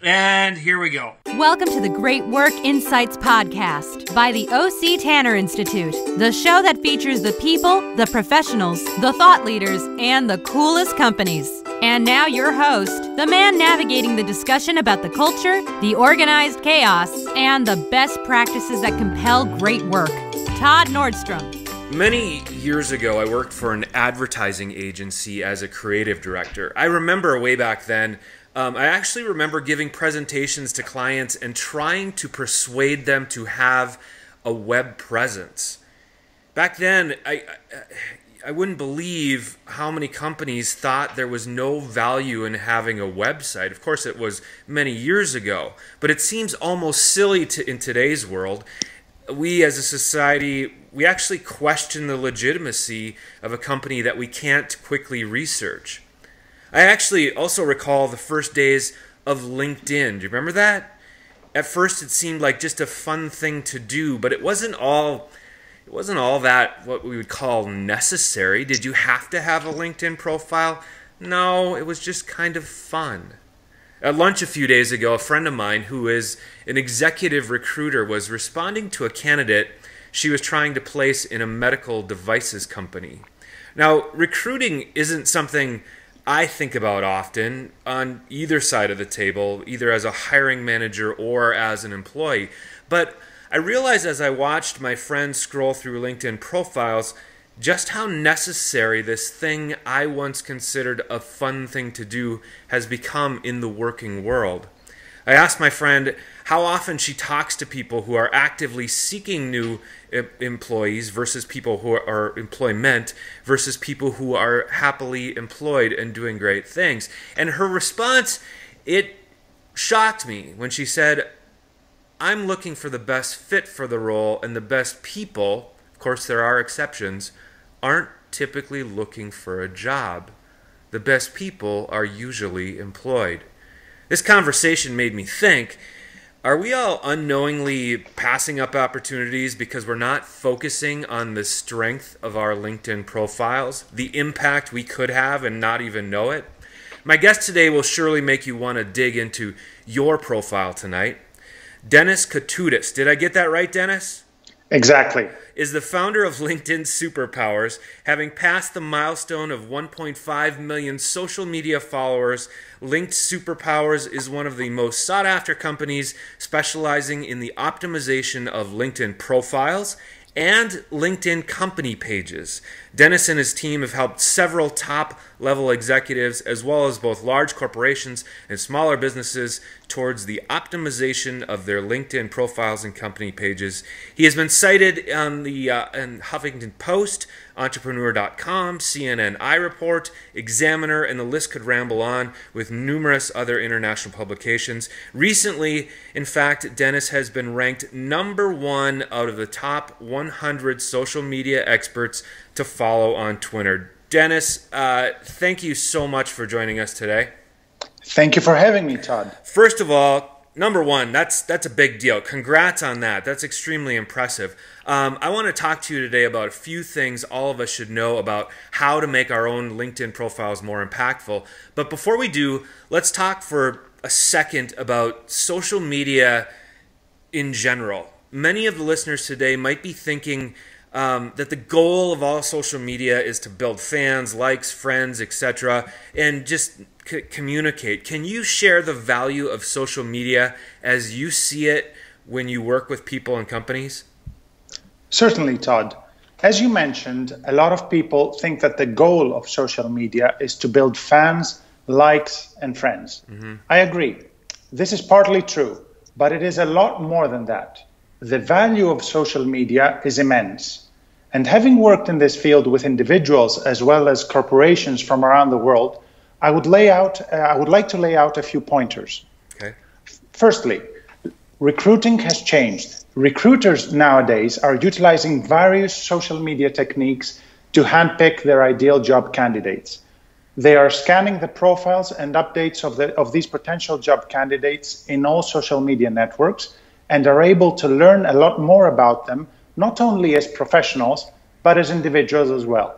And here we go. Welcome to the Great Work Insights podcast by the O.C. Tanner Institute, the show that features the people, the professionals, the thought leaders, and the coolest companies. And now your host, the man navigating the discussion about the culture, the organized chaos, and the best practices that compel great work, Todd Nordstrom. Many years ago, I worked for an advertising agency as a creative director. I remember way back then, I actually remember giving presentations to clients and trying to persuade them to have a web presence. Back then, I wouldn't believe how many companies thought there was no value in having a website. Of course, it was many years ago, but it seems almost silly in today's world. We as a society, we actually question the legitimacy of a company that we can't quickly research. I actually also recall the first days of LinkedIn. Do you remember that? At first, it seemed like just a fun thing to do, but it wasn't all that what we would call necessary. Did you have to have a LinkedIn profile? No, it was just kind of fun. At lunch a few days ago, a friend of mine who is an executive recruiter was responding to a candidate she was trying to place in a medical devices company. Now, recruiting isn't something I think about often on either side of the table, either as a hiring manager or as an employee. But I realized as I watched my friends scroll through LinkedIn profiles just how necessary this thing I once considered a fun thing to do has become in the working world. I asked my friend how often she talks to people who are actively seeking new employees versus people who are employment versus people who are happily employed and doing great things. And her response, it shocked me when she said, "I'm looking for the best fit for the role, and the best people, of course there are exceptions, aren't typically looking for a job. The best people are usually employed." This conversation made me think, are we all unknowingly passing up opportunities because we're not focusing on the strength of our LinkedIn profiles, the impact we could have and not even know it? My guest today will surely make you want to dig into your profile tonight. Dennis Koutoudis, did I get that right, Dennis? Exactly. Is the founder of LinkedIn Superpowers, having passed the milestone of 1.5 million social media followers. Linked Superpowers is one of the most sought-after companies specializing in the optimization of LinkedIn profiles and LinkedIn company pages. Dennis and his team have helped several top-level executives, as well as both large corporations and smaller businesses, towards the optimization of their LinkedIn profiles and company pages. He has been cited on the in Huffington Post, Entrepreneur.com, CNN iReport, Examiner, and the list could ramble on, with numerous other international publications. Recently, in fact, Dennis has been ranked #1 out of the top 100 social media experts to follow on Twitter. Dennis, thank you so much for joining us today. Thank you for having me, Todd. First of all, #1, that's a big deal. Congrats on that. That's extremely impressive. I want to talk to you today about a few things all of us should know about how to make our own LinkedIn profiles more impactful. But before we do, let's talk for a second about social media in general. Many of the listeners today might be thinking that the goal of all social media is to build fans, likes, friends, etc., and just communicate. Can you share the value of social media as you see it when you work with people and companies? Certainly, Todd. As you mentioned, a lot of people think that the goal of social media is to build fans, likes, and friends. Mm-hmm. I agree. This is partly true, but it is a lot more than that. The value of social media is immense. And having worked in this field with individuals as well as corporations from around the world, I would like to lay out a few pointers. Okay. Firstly, recruiting has changed. Recruiters nowadays are utilizing various social media techniques to handpick their ideal job candidates. They are scanning the profiles and updates of these potential job candidates in all social media networks and are able to learn a lot more about them, not only as professionals, but as individuals as well.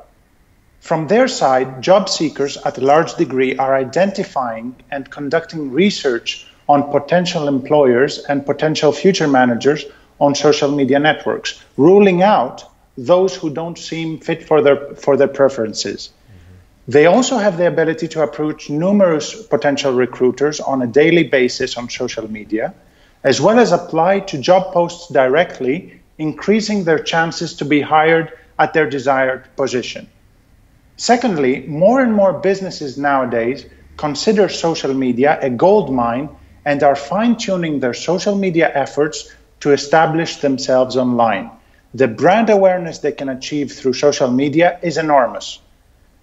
From their side, job seekers at a large degree are identifying and conducting research on potential employers and potential future managers on social media networks, ruling out those who don't seem fit for their preferences. They also have the ability to approach numerous potential recruiters on a daily basis on social media, as well as apply to job posts directly, increasing their chances to be hired at their desired position. Secondly, more and more businesses nowadays consider social media a gold mine and are fine-tuning their social media efforts to establish themselves online. The brand awareness they can achieve through social media is enormous.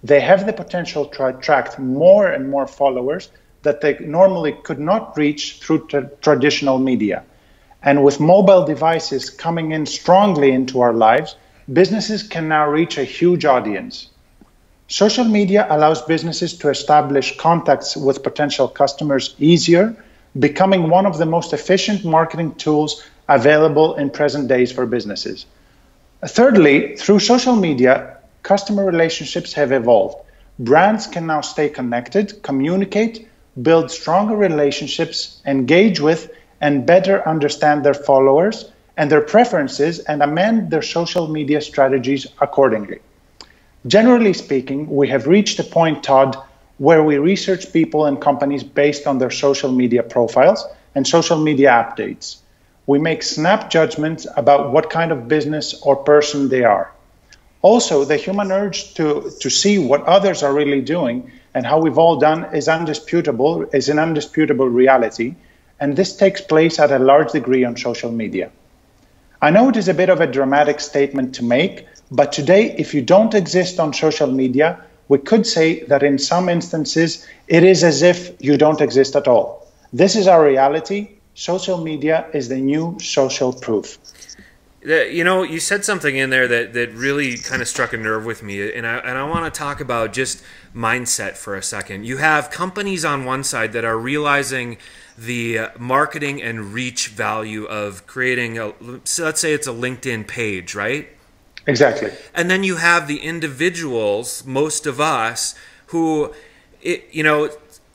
They have the potential to attract more and more followers that they normally could not reach through traditional media. And with mobile devices coming in strongly into our lives, businesses can now reach a huge audience. Social media allows businesses to establish contacts with potential customers easier, becoming one of the most efficient marketing tools available in present days for businesses. Thirdly, through social media, customer relationships have evolved. Brands can now stay connected, communicate, build stronger relationships, engage with, and better understand their followers and their preferences, and amend their social media strategies accordingly. Generally speaking, we have reached a point, Todd, where we research people and companies based on their social media profiles and social media updates. We make snap judgments about what kind of business or person they are. Also, the human urge to see what others are really doing and how we've all done is an undisputable reality, and this takes place at a large degree on social media. I know it is a bit of a dramatic statement to make, but today, if you don't exist on social media, we could say that in some instances, it is as if you don't exist at all. This is our reality. Social media is the new social proof. You know, you said something in there that really kind of struck a nerve with me, and I want to talk about just mindset for a second. You have companies on one side that are realizing the marketing and reach value of creating so let's say it's a LinkedIn page, right? Exactly. And then you have the individuals, most of us, who,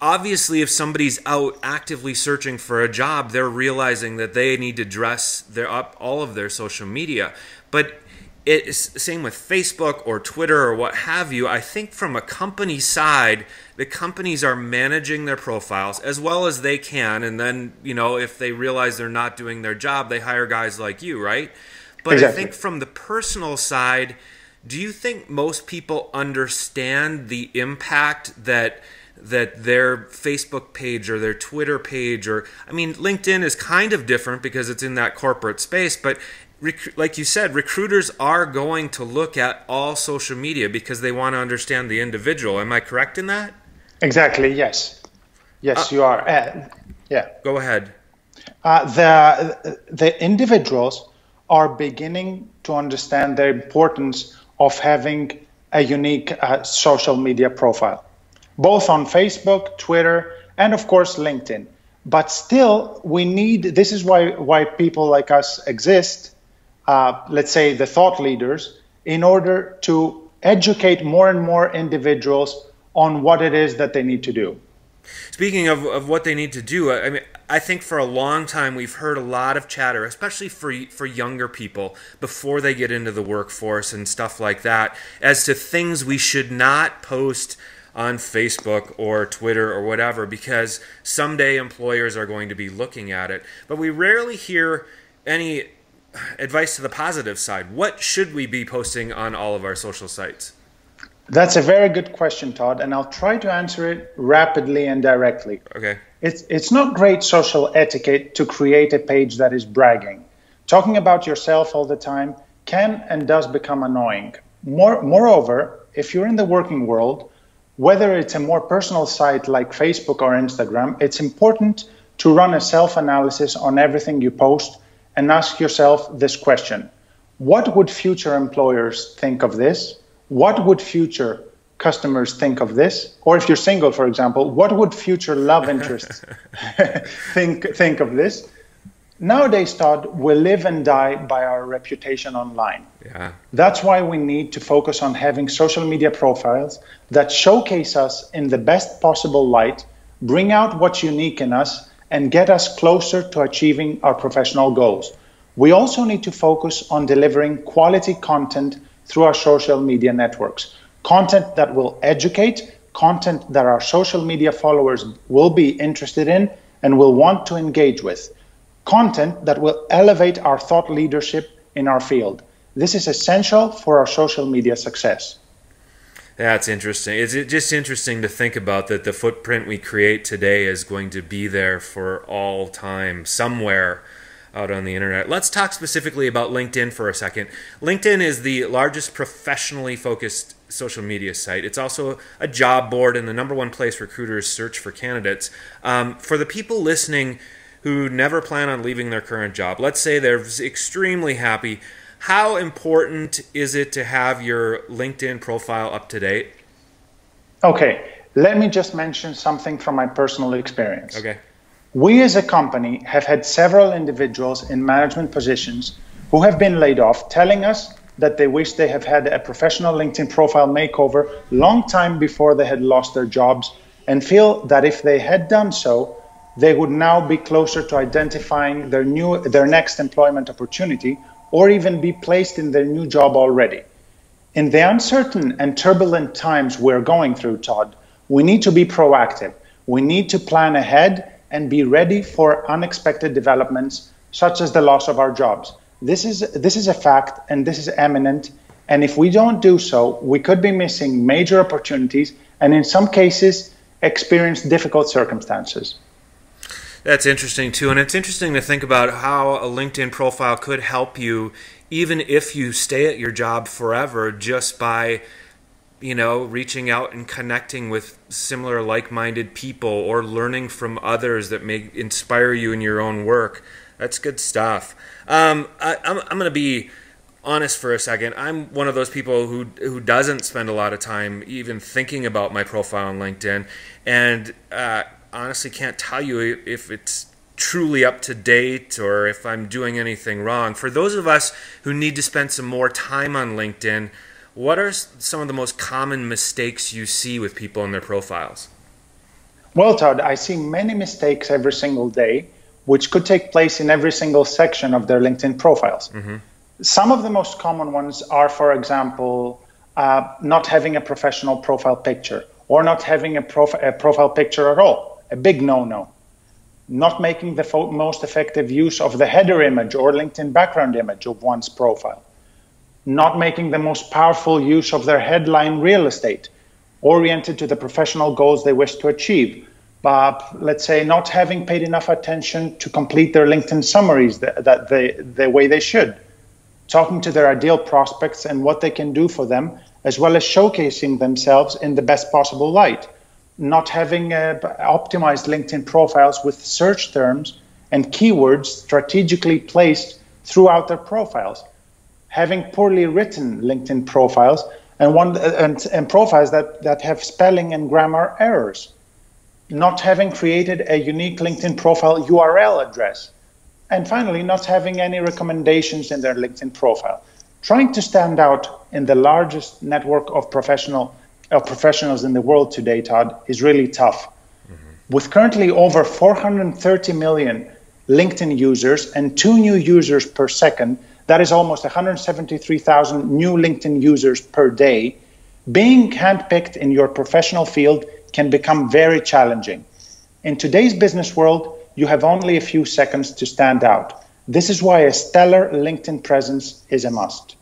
obviously if somebody's out actively searching for a job, they're realizing that they need to dress up all of their social media. But it's the same with Facebook or Twitter or what have you. I think from a company side, the companies are managing their profiles as well as they can. And then, if they realize they're not doing their job, they hire guys like you, right? But exactly. I think from the personal side, do you think most people understand the impact that their Facebook page or their Twitter page LinkedIn is kind of different because it's in that corporate space, but like you said, recruiters are going to look at all social media because they want to understand the individual. Am I correct in that? Exactly, yes. Yes, you are. Yeah. Go ahead. The individuals are beginning to understand the importance of having a unique social media profile, both on Facebook, Twitter, and of course LinkedIn. But still, this is why people like us exist, let's say the thought leaders, in order to educate more and more individuals on what it is that they need to do. Speaking of what they need to do, I think for a long time we've heard a lot of chatter, especially for younger people before they get into the workforce and stuff like that, as to things we should not post on Facebook or Twitter or whatever, because someday employers are going to be looking at it. But we rarely hear any advice to the positive side. What should we be posting on all of our social sites? That's a very good question, Todd, and I'll try to answer it rapidly and directly. Okay. It's not great social etiquette to create a page that is bragging. Talking about yourself all the time can and does become annoying. Moreover, if you're in the working world, whether it's a more personal site like Facebook or Instagram, it's important to run a self-analysis on everything you post and ask yourself this question: what would future employers think of this? What would future customers think of this? Or if you're single, for example, what would future love interests think of this? Nowadays, Todd, we live and die by our reputation online. Yeah. That's why we need to focus on having social media profiles that showcase us in the best possible light, bring out what's unique in us, and get us closer to achieving our professional goals. We also need to focus on delivering quality content through our social media networks. Content that will educate, content that our social media followers will be interested in and will want to engage with. Content that will elevate our thought leadership in our field. This is essential for our social media success. That's interesting. It's just interesting to think about that the footprint we create today is going to be there for all time, somewhere out on the internet. Let's talk specifically about LinkedIn for a second. LinkedIn is the largest professionally focused social media site. It's also a job board and the number one place recruiters search for candidates. For the people listening who never plan on leaving their current job, let's say they're extremely happy, how important is it to have your LinkedIn profile up to date? Okay, let me just mention something from my personal experience. Okay. We as a company have had several individuals in management positions who have been laid off telling us that they wish they have had a professional LinkedIn profile makeover long time before they had lost their jobs, and feel that if they had done so, they would now be closer to identifying their next employment opportunity, or even be placed in their new job already. In the uncertain and turbulent times we're going through, Todd, we need to be proactive. We need to plan ahead and be ready for unexpected developments, such as the loss of our jobs. This is a fact, and this is imminent. And if we don't do so, we could be missing major opportunities, and in some cases, experience difficult circumstances. That's interesting too, and it's interesting to think about how a LinkedIn profile could help you, even if you stay at your job forever, just by, reaching out and connecting with similar like-minded people or learning from others that may inspire you in your own work. That's good stuff. I'm going to be honest for a second. I'm one of those people who doesn't spend a lot of time even thinking about my profile on LinkedIn, and honestly can't tell you if it's truly up to date or if I'm doing anything wrong. For those of us who need to spend some more time on LinkedIn, what are some of the most common mistakes you see with people in their profiles? Well, Todd, I see many mistakes every single day, which could take place in every single section of their LinkedIn profiles. Mm-hmm. Some of the most common ones are, for example, not having a professional profile picture, or not having a profile picture at all. A big no-no. Not making the most effective use of the header image or LinkedIn background image of one's profile. Not making the most powerful use of their headline real estate, oriented to the professional goals they wish to achieve. But let's say not having paid enough attention to complete their LinkedIn summaries the way they should. Talking to their ideal prospects and what they can do for them, as well as showcasing themselves in the best possible light. Not having optimized LinkedIn profiles with search terms and keywords strategically placed throughout their profiles. Having poorly written LinkedIn profiles and profiles that have spelling and grammar errors. Not having created a unique LinkedIn profile URL address. And finally, not having any recommendations in their LinkedIn profile. Trying to stand out in the largest network of professionals in the world today, Todd, is really tough. Mm-hmm. With currently over 430 million LinkedIn users and 2 new users per second, that is almost 173,000 new LinkedIn users per day, being handpicked in your professional field can become very challenging. In today's business world, you have only a few seconds to stand out. This is why a stellar LinkedIn presence is a must.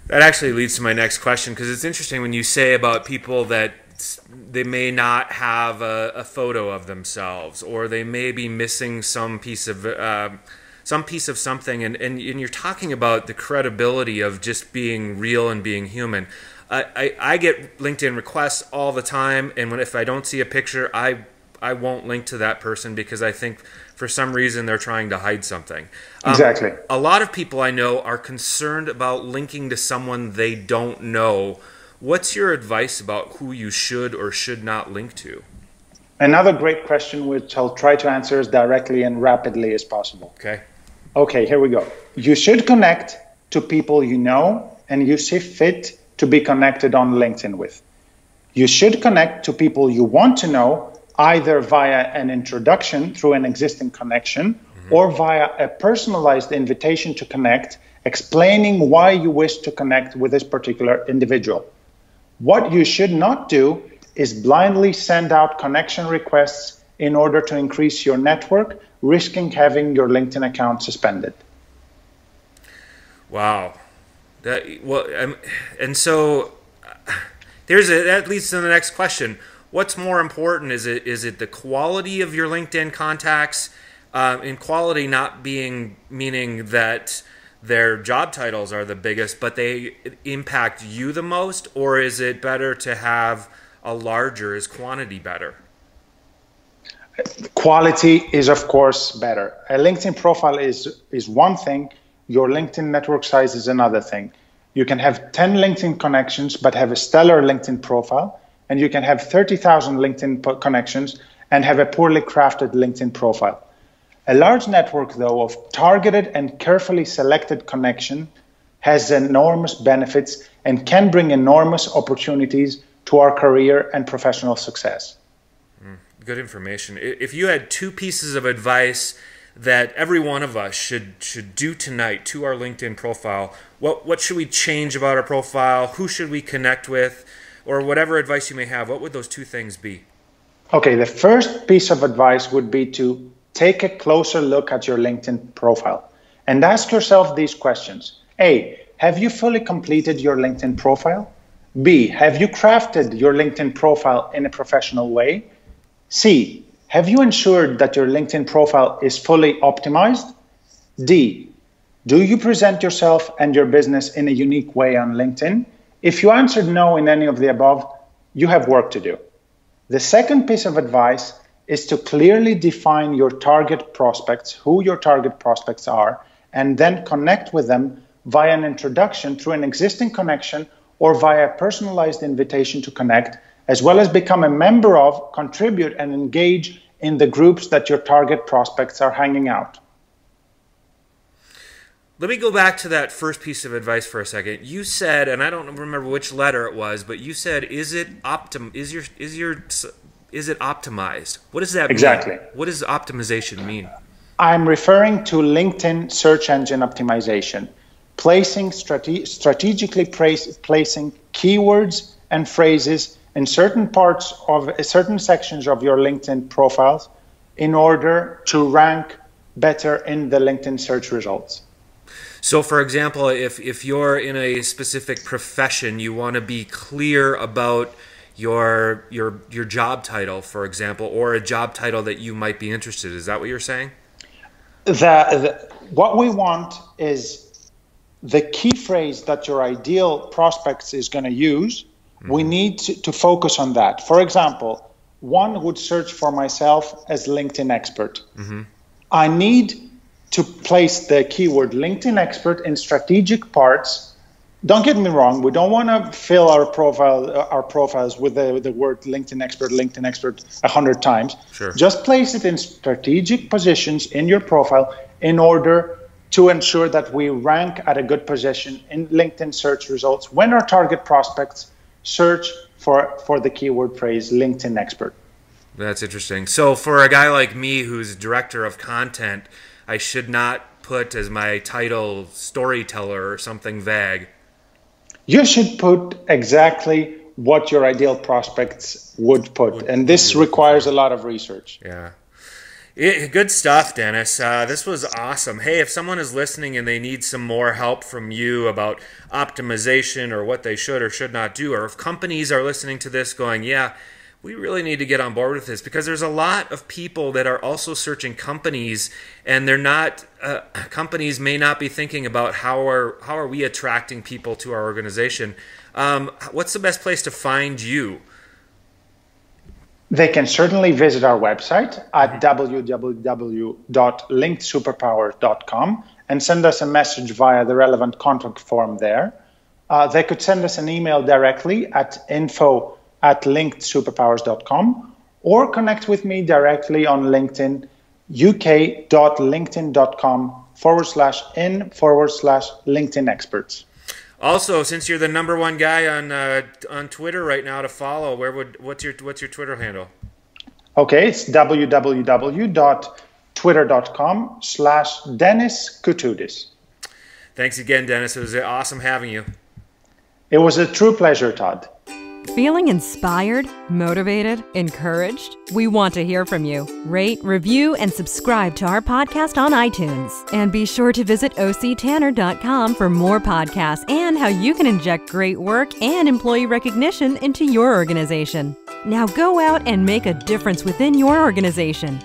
That actually leads to my next question, because it's interesting when you say about people that they may not have a photo of themselves, or they may be missing some piece of something, and you're talking about the credibility of just being real and being human. I get LinkedIn requests all the time, and if I don't see a picture, I won't link to that person because I think for some reason they're trying to hide something. Exactly. A lot of people I know are concerned about linking to someone they don't know. What's your advice about who you should or should not link to? Another great question, which I'll try to answer as directly and rapidly as possible. Okay, here we go. You should connect to people you know and you see fit to be connected on LinkedIn with. You should connect to people you want to know either via an introduction through an existing connection or via a personalized invitation to connect, explaining why you wish to connect with this particular individual. What you should not do is blindly send out connection requests in order to increase your network, risking having your LinkedIn account suspended. Wow. And so that leads to the next question. What's more important? Is it the quality of your LinkedIn contacts? In quality not meaning that their job titles are the biggest, but they impact you the most? Or is it better to have a larger? Is quantity better? Quality is, of course, better. A LinkedIn profile is one thing. Your LinkedIn network size is another thing. You can have 10 LinkedIn connections, but have a stellar LinkedIn profile. And you can have 30,000 LinkedIn connections and have a poorly crafted LinkedIn profile. A large network, though, of targeted and carefully selected connection has enormous benefits and can bring enormous opportunities to our career and professional success. Good information. If you had two pieces of advice that every one of us should do tonight to our LinkedIn profile, what should we change about our profile? Who should we connect with? Or whatever advice you may have, what would those two things be? Okay, the first piece of advice would be to take a closer look at your LinkedIn profile and ask yourself these questions. A, have you fully completed your LinkedIn profile? B, have you crafted your LinkedIn profile in a professional way? C, have you ensured that your LinkedIn profile is fully optimized? D, do you present yourself and your business in a unique way on LinkedIn? If you answered no in any of the above, you have work to do. The second piece of advice is to clearly define your target prospects, who your target prospects are, and then connect with them via an introduction through an existing connection or via a personalized invitation to connect, as well as become a member of, contribute, and engage in the groups that your target prospects are hanging out. Let me go back to that first piece of advice for a second. You said, and I don't remember which letter it was, but you said, is it optimized? What does that mean? Exactly. What does optimization mean? I'm referring to LinkedIn search engine optimization, strategically placing keywords and phrases in certain parts of certain sections of your LinkedIn profiles in order to rank better in the LinkedIn search results. So, for example, if you're in a specific profession, you want to be clear about your job title, for example, or a job title that you might be interested in. Is that what you're saying? What we want is the key phrase that your ideal prospects is going to use. Mm-hmm. We need to focus on that. For example, one would search for myself as LinkedIn expert. Mm-hmm. I need to place the keyword LinkedIn expert in strategic parts. Don't get me wrong. We don't want to fill our profiles with the word LinkedIn expert 100 times. Sure. Just place it in strategic positions in your profile in order to ensure that we rank at a good position in LinkedIn search results when our target prospects search for the keyword phrase LinkedIn expert. That's interesting. So for a guy like me who's director of content, I should not put as my title storyteller or something vague. You should put exactly what your ideal prospects would put. And this requires a lot of research. Yeah. Good stuff, Dennis. This was awesome. Hey, if someone is listening and they need some more help from you about optimization or what they should or should not do, or if companies are listening to this going, yeah, we really need to get on board with this, because there's a lot of people that are also searching companies, and they're not companies may not be thinking about how are we attracting people to our organization. What's the best place to find you? They can certainly visit our website at www.linkedsuperpower.com and send us a message via the relevant contact form there. They could send us an email directly at info@linkedsuperpowers.com or connect with me directly on LinkedIn, uk.linkedin.com/in/LinkedIn experts. Also, since you're the #1 guy on Twitter right now to follow, what's your Twitter handle? Okay, it's www.twitter.com/Dennis Koutoudis. Thanks again, Dennis. It was awesome having you. It was a true pleasure, Todd. Feeling inspired, motivated, encouraged? We want to hear from you. Rate, review, and subscribe to our podcast on iTunes. And be sure to visit octanner.com for more podcasts and how you can inject great work and employee recognition into your organization. Now go out and make a difference within your organization.